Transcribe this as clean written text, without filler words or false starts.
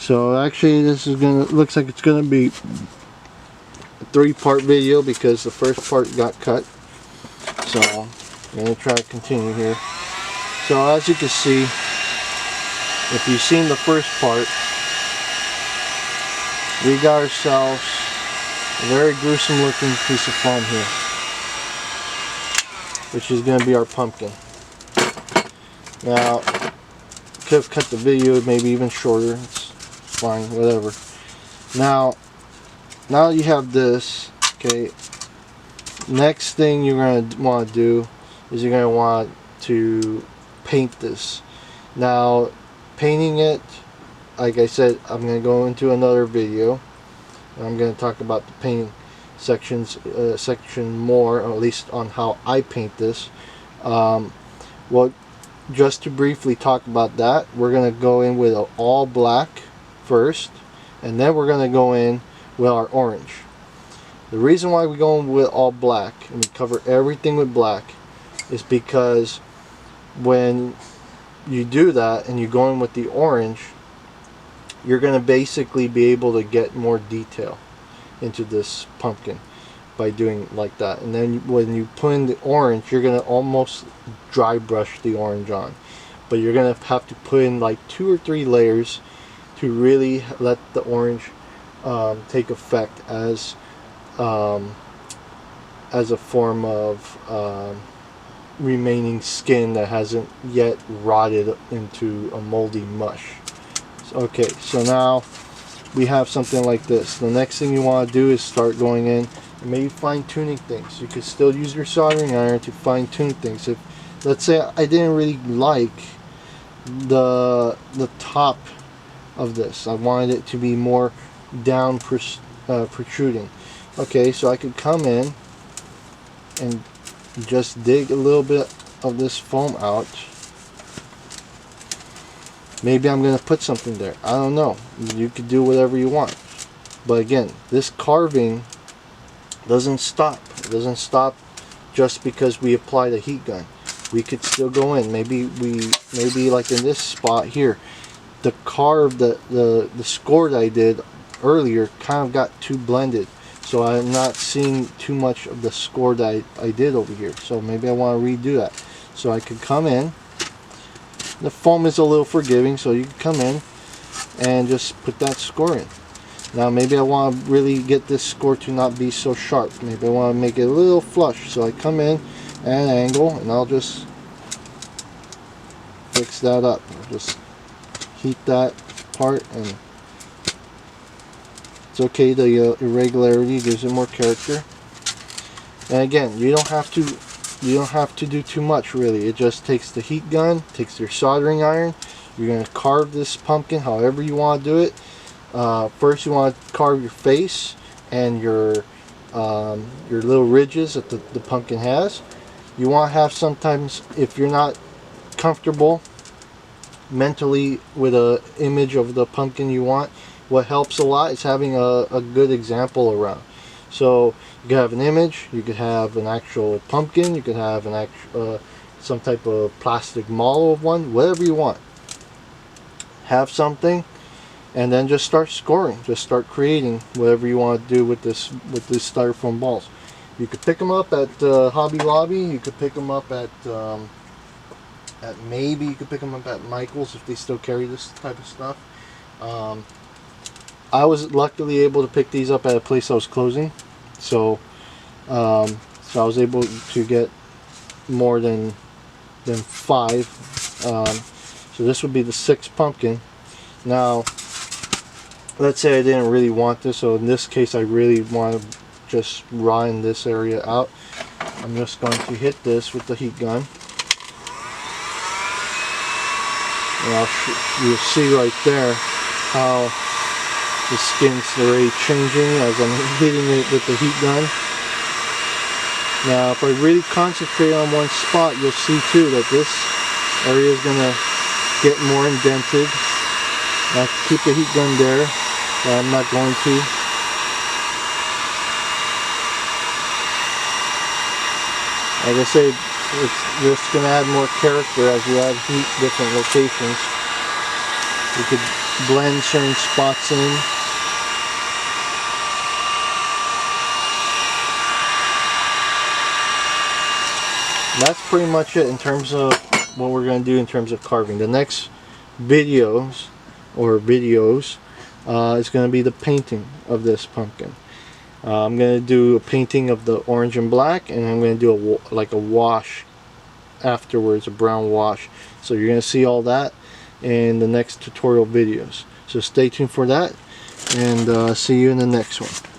So actually this is looks like it's gonna be a 3-part video because the first part got cut. So I'm gonna try to continue here. So as you can see, if you've seen the first part, we got ourselves a very gruesome looking piece of foam here, which is going to be our pumpkin. Now, could have cut the video maybe even shorter. It's fine, whatever. Now that you have this, okay, next thing you're going to want to do is you're going to want to paint this. Now, painting it, like I said, I'm going to go into another video. I'm going to talk about the painting section more, or at least on how I paint this. Well, just to briefly talk about that, we're going to go in with an all black first, and then we're going to go in with our orange. The reason why we go in with all black and we cover everything with black is because when you do that and you go in with the orange, you're going to basically be able to get more detail into this pumpkin by doing like that. And then when you put in the orange, you're going to almost dry brush the orange on, but you're going to have to put in like 2 or 3 layers to really let the orange take effect as a form of remaining skin that hasn't yet rotted into a moldy mush. Okay, so now we have something like this. The next thing you want to do is start going in and maybe fine-tuning things. You could still use your soldering iron to fine-tune things. If, let's say, I didn't really like the top of this, I wanted it to be more down protruding. Okay, so I could come in and just dig a little bit of this foam out. Maybe I'm going to put something there. I don't know. You could do whatever you want. But again, this carving doesn't stop. It doesn't stop just because we apply the heat gun. We could still go in. Maybe like in this spot here, the carve, the score that I did earlier kind of got too blended. So I'm not seeing too much of the score that I did over here. So maybe I want to redo that. So I could come in. The foam is a little forgiving, so you can come in and just put that score in. Now maybe I want to really get this score to not be so sharp. Maybe I want to make it a little flush. So I come in at an angle and I'll just fix that up. I'll just heat that part, and it's okay. The irregularity gives it more character. And again, you don't have to do too much really. It just takes the heat gun, takes your soldering iron. You're going to carve this pumpkin however you want to do it. First you want to carve your face and your little ridges that the pumpkin has. You want to have, sometimes if you're not comfortable mentally with an image of the pumpkin you want, what helps a lot is having a good example around. So you could have an image, you could have an actual pumpkin, you could have an some type of plastic model of one, whatever you want. Have something, and then just start scoring. Just start creating whatever you want to do with these styrofoam balls. You could pick them up at Hobby Lobby. You could pick them up at maybe you could pick them up at Michael's if they still carry this type of stuff. I was luckily able to pick these up at a place that was closing, so I was able to get more than 5. So this would be the 6th pumpkin. Now, let's say I didn't really want this, so in this case I really want to just rind this area out. I'm just going to hit this with the heat gun. And you'll see right there how the skin's already changing as I'm hitting it with the heat gun. Now if I really concentrate on one spot, you'll see too that this area is going to get more indented. I have to keep the heat gun there, but I'm not going to. Like I say, it's just going to add more character as you add heat different locations. You could blend certain spots in. That's pretty much it in terms of what we're going to do in terms of carving. The next videos is going to be the painting of this pumpkin. I'm going to do a painting of the orange and black, and I'm going to do like a wash afterwards, a brown wash. So you're going to see all that in the next tutorial videos. So stay tuned for that, and see you in the next one.